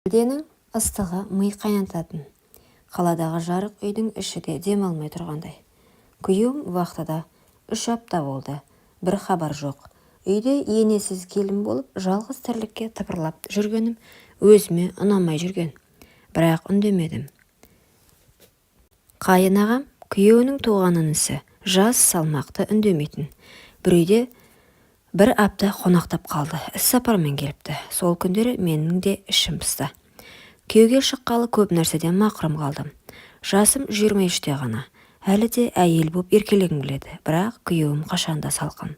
Шілденің ыстығы ми қайнататын. Қаладағы жарық үйдің іші де демалмай тұрғандай. Күйеуім вахтада 3 апта болды. Бір хабар жоқ. Үйде енесіз келін болып, жалғыз тірлікке тыпырлап жүргенім өзіме ұнамай жүрген. Бірақ үндемедім. Қайын ағам күйеуінің туған інісі, жас салмақты үндемейтін. Бір үйде бір апта қонақтап қалды. Іс-сапармен келіпті. Сол күндері менің де ішім пысты. Күйеуге шыққалы көп нәрседен мақұрым қалдым. Жасым 23-те ғана. Әлі де әйел боп еркелегім келеді, бірақ күйеуім қашанда салқын.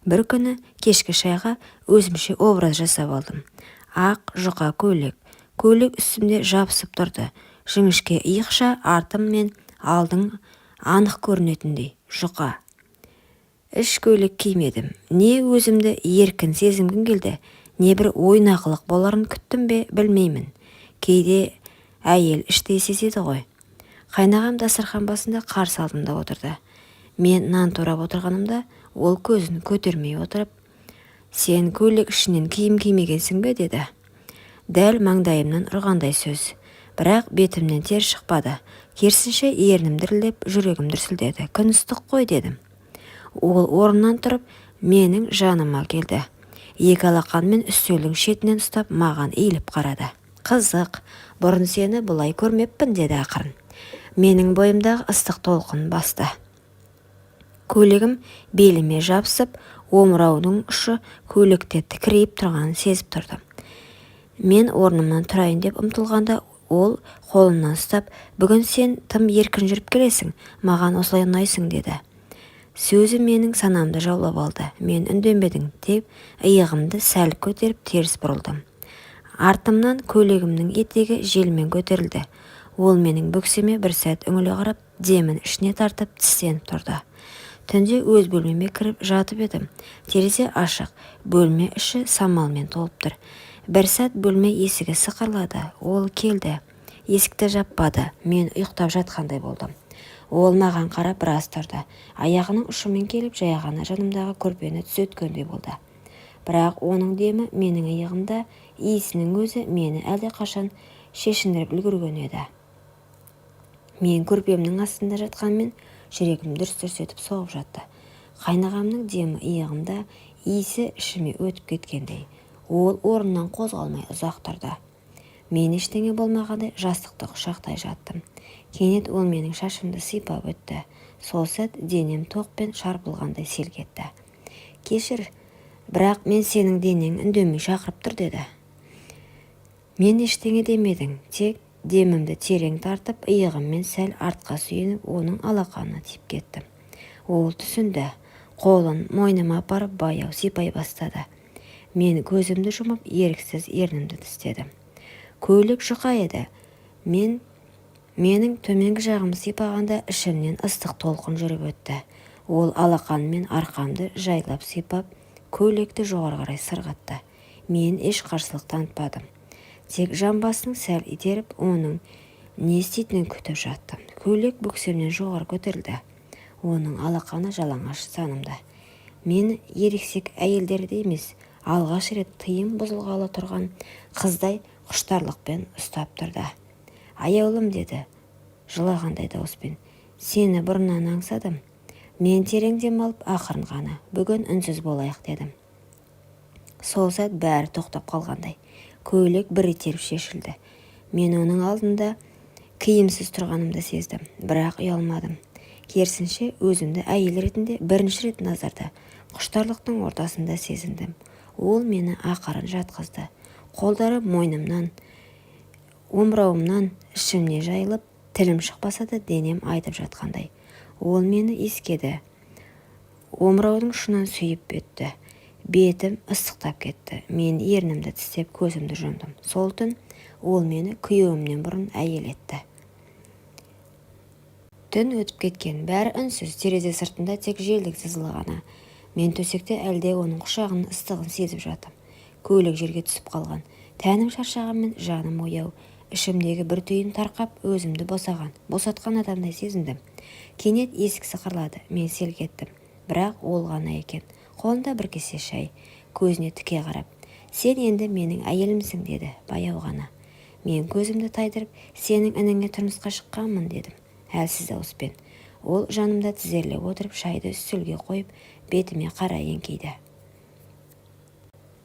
Бір күні кешкі шайға өзімше образ жасап алдым. Ақ жұқа көйлек. Көйлек үстімде жабысып тұрды. Жіңішке иықша артым мен алдың анық көрінетіндей жұқа. Іш көйлек кимедім. Не өзімді еркін сезінгім келді, не бір ойнақылық боларын күттім бе білмеймін. Кейде әйел іштей сезеді ғой. Қайнағам дастархан басында қарсы алдымда отырды. Мен нан турап отырғанымда ол көзін көтермей отырып, «Сен көйлек ішінен киім кимегенсің бе?» деді. Дәл маңдайымнан ұрғандай сөз. Бірақ бетімнен тер шықпады. Керісінше ернім дірілдеп, жүрегім дүрсілдеді. «Күн ыстық қой» дедім. Ол орнынан тұрып, менің жаныма келді. Екі алақанымен үстелдің шетінен ұстап, маған иіліп қарады. «Қызық, бұрын сені бұлай көрмеппін» деді ақырын. Менің бойымдағы ыстық толқын басты. Көйлегім беліме жабысып, омыраудың ұшы көйлекте тікірейіп тұрғанын сезіп тұрдым. Мен орнымнан тұрайын деп ұмтылғанда, ол қолымнан ұстап, «Бүгін сен тым еркін жүріп келесің, маған осылай ұнайсың» деді. Сөзі менің санамды жаулап алды. Мен үндемедім деп, иығымды сәл көтеріп теріс бұрылдым. Артымнан көйлегімнің етегі желмен көтерілді. Ол менің бүксеме бір сәт үңіле қарап, демін ішіне тартып тістеніп тұрды. Түнде өз бөлмеме кіріп жатып едім. Терезе ашық, бөлме іші самалмен толып тұр. Бір сәт бөлме есігі сықырлады. Ол келді. Есікті жаппады. Мен ұйықтап жатқандай болдым. Ол маған қарап біраз тұрды. Аяғының ұшымен келіп, жай ғана жанымдағы көрпені түзеткендей болды. Бірақ оның демі менің иығымда, иісінің өзі мені әлде қашан шешіндіріп үлгерген еді. Мен көрпемнің астында жатқанмен жүрегім дүрс-дүрс етіп соғып жатты. Қайнағамның демі иығымда, иісі ішіме өтіп кеткендей. Ол орнынан қозғалмай ұзақ тұрды. Мен ештеңе болмағандай жастықты құшақтай жаттым. Кенет ол менің шашымды сипап өтті. Сол сәт денем тоқпен шарпылғандай селк етті. «Кешір, бірақ мен сенің денең үндемей шақырып тұр» деді. Мен ештеңе демедім, тек демімді терең тартып, иығыммен сәл артқа сүйеніп, оның алақанына тиіп кеттім. Ол түсінді. Қолын мойныма апарып баяу сипай бастады. Мен көзімді жұмып, еріксіз ернімді тістедім. Көйлек жұқа еді. Менің төменгі жағымды сипағанда ішімнен ыстық толқын жүріп өтті. Ол алақанымен арқамды жайлап сипап, көйлекті жоғары қарай сырғатты. Мен еш қарсылық танытпадым. Тек жамбасын сәл итеріп, оның не істейтінін күтіп жаттым. Көйлек бүксемнен жоғары көтерілді. Оның алақаны жалаңаш санымда. Мен ересек әйелдерді емес, алғаш рет тыйым бұзылғалы тұрған қыздай құштарлықпен ұстап тұрды. «Аяулым» деді, жылағандай дауыспен. «Сені бұрыннан аңсадым». Мен терең дем алып, ақырын ғана, «Бүгін үнсіз болайық» дедім. Сол сәт бәрі тоқтап қалғандай. Көйлек бір итеріп шешілді. Мен оның алдында киімсіз тұрғанымды сездім, бірақ ұялмадым. Керісінше өзімді әйел ретінде бірінші рет назарда, құштарлықтың ортасында сезіндім. Ол мені ақырын жатқызды. Қолдары мойнымнан, омырауымнан ішімне жайылып, тілім шықпаса да денем айтып жатқандай. Ол мені иіскеді. Омыраудың ұшынан сүйіп өтті. Бетім ыстықтап кетті. Мен ернімді тістеп көзімді жұмдым. Сол түн ол мені күйеуімнен бұрын әйел етті. Түн өтіп кеткен, бәрі үнсіз, терезе сыртында тек желдің сызылы ғана. Мен төсекте әлде оның құшағының ыстығын сезіп жатым. Көйлек жерге түсіп қалған. Тәнім шаршағанмен жаным ояу. Ішімдегі бір түйін тарқап, өзімді босатқан адамдай сезіндім. Кенет есік сықырлады. Мен селк еттім. Бірақ ол ғана екен. Қолында бір кесе шай. Көзіне тіке қарап, «Сен енді менің әйелімсің» деді, баяу ғана. Мен көзімді тайдырып, сенің ініңе тұрмысқа шыққанмын дедім, әлсіз дауыспен. Ол жанымда тізерлеп отырып шайды үстелге қойып, бетіме қарай еңкейді.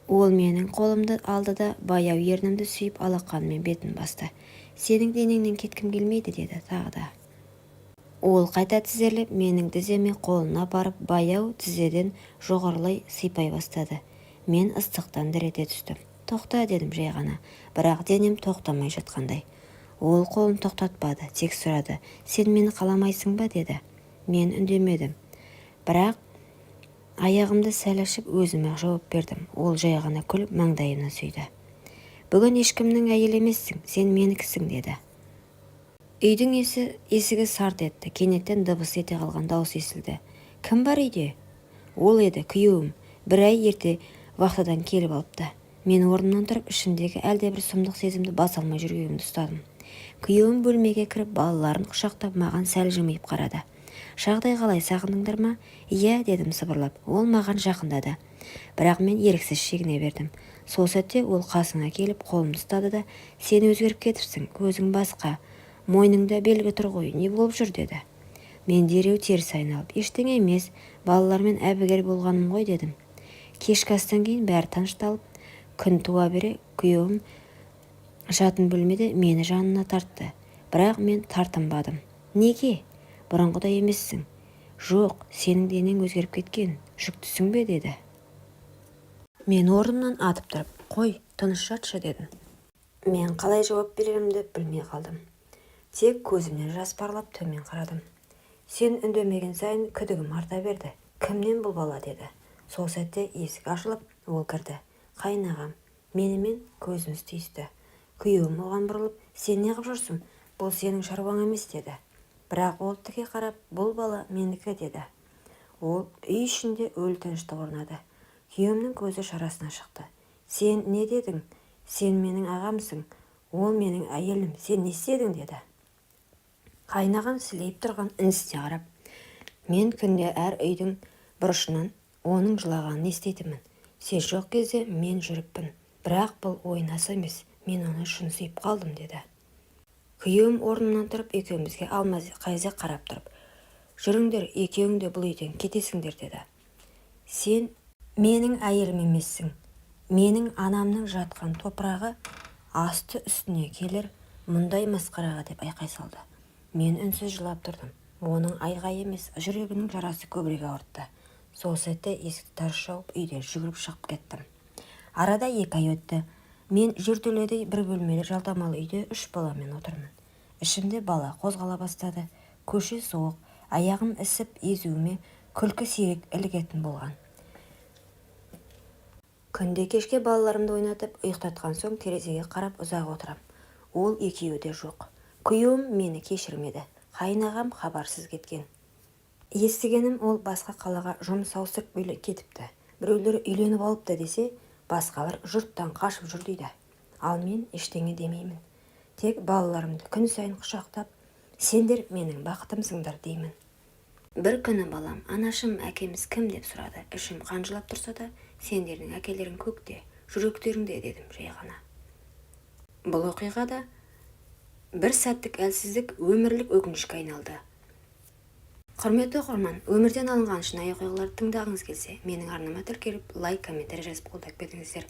Ол менің қолымды алды да баяу ернімді сүйіп алақанымен бетін басты. Сенің денеңнен кеткім келмейді деді тағы да. Ол қайта тізерлеп менің тіземе қолына барып баяу тізеден жоғарылай сипай бастады. Мен ыстықтан дір ете түстім. Тоқта дедім жай ғана, бірақ денем тоқтамай жатқандай. Ол қолын тоқтатпады, тек сұрады. Сен мені қаламайсың ба деді. Мен үндемедім. Бірақ аяғымды сәл ашып өзіме жауап бердім. Ол жай ғана күліп маңдайымнан сүйді. Бүгін ешкімнің әйелі емессің, сен менікісің деді. Үйдің есігі сарт етті. Кенеттен дыбыс ете қалған дауыс естілді. Кім бар үйде? Ол еді, күйеуім. Бір ай ерте вахтадан келіп алыпты. Мен орнымнан тұрып, ішімдегі әлдебір сұмдық сезімді баса алмай жүргенімді ұстадым. Күйеуім бөлмеге кіріп, балаларын құшақтап маған сәл жымиып қарады. Жағдай қалай, сағындыңдар ма? Иә, дедім сыбырлап. Ол маған жақындады. Бірақ мен еріксіз шегіне бердім. Сол сәтте ол қасына келіп қолымды ұстады да, сен өзгеріп кетіпсің, көзің басқа, мойныңда белгі тұр ғой, не болып жүр деді. Мен дереу теріс айналып, ештеңе емес, балалармен әбігер болғаным ғой дедім. Кешкі астан кейін бәрі тынышталып, күн туа бере күйеуім жатын бөлмеде мені жанына тартты. Бірақ мен тартынбадым. Неге? Бұрынғыдай емессің. Жоқ, сенің денең өзгеріп кеткен. Жүктісің бе деді. Мен орнымнан атып тұрып, қой, тыныш жатшы дедім. Мен қалай жауап берерімді білмей қалдым. Тек көзімнен жас парлап төмен қарадым. Сен үндемеген сайын күдігім арта берді. Кімнен бұл бала деді. Сол сәтте есік ашылып, ол кірді. Қайнағам, менімен көзіміз түйісті. Күйеуім оған бұрылып, сен не қылып жүрсің? Бұл сенің шаруаң емес деді. Бірақ ол тіке қарап, бұл бала менікі деді. Ол үй ішінде өлі тыныштық орнады. Күйеуімнің көзі шарасына шықты. Сен не дедің? Сен менің ағамсың. Ол менің әйелім. Сен не істедің деді. Қайнаған сілейіп тұрған інісіне қарап. Мен күнде әр үйдің бұрышынан оның жылағанын естейтінмін. Сен жоқ кезде мен жүріппін. Бірақ бұл ойнасы емес. Мен оны шын сүйіп қалдым деді. Күйеуім орнынан тұрып екеумізге алмаз-қайза қарап тұрып. Жүріңдер, екеуіңде бұл үйден кетесіңдер деді. Сен менің әйелім емессің. Менің анамның жатқан топырағы асты үстіне келер мұндай масқараға деп айқай салды. Мен үнсіз жылап тұрдым. Оның айғай емес, жүрегінің жарасы көбірек ауыртты. Сол сәтте есікті тарс жауып үйден жүгіріп шығып кеттім. Арада 2 ай өтті. Мен жертөледе бір бөлмелі жалдамалы үйде 3 баламен отырмын. Ішімде бала қозғала бастады. Көше суық, аяғым ісіп, езуіме күлкі сирек ілігетін болған. Күнде кешке балаларымды ойнатып, ұйықтатқан соң терезеге қарап ұзақ отырам. Ол екеуі де жоқ. Күйеуім мені кешірмеді. Қайнағам хабарсыз кеткен. Естігенім ол басқа қалаға жұмыс ауыстырып кетіпті. Біреулер үйленіп алыпты десе, басқалар жұрттан қашып жүр дейді. Ал мен ештеңе демеймін. Тек балаларымды күн сайын құшақтап, сендер менің бақытымсыңдар деймін. Бір күні балам, анашым, әкеміз кім деп сұрады. Ішім қанжылап тұрса да, сендердің әкелерің көкте, жүректеріңде дедім жай ғана. Бұл оқиғада бір сәттік әлсіздік өмірлік өкінішке айналды. Құрметті оқырман, өмірден алынған шынайы оқиғаларды тыңдағыңыз келсе, менің арнама тіркеліп, лайк, комментарий жазып қолдап кетіңіздер.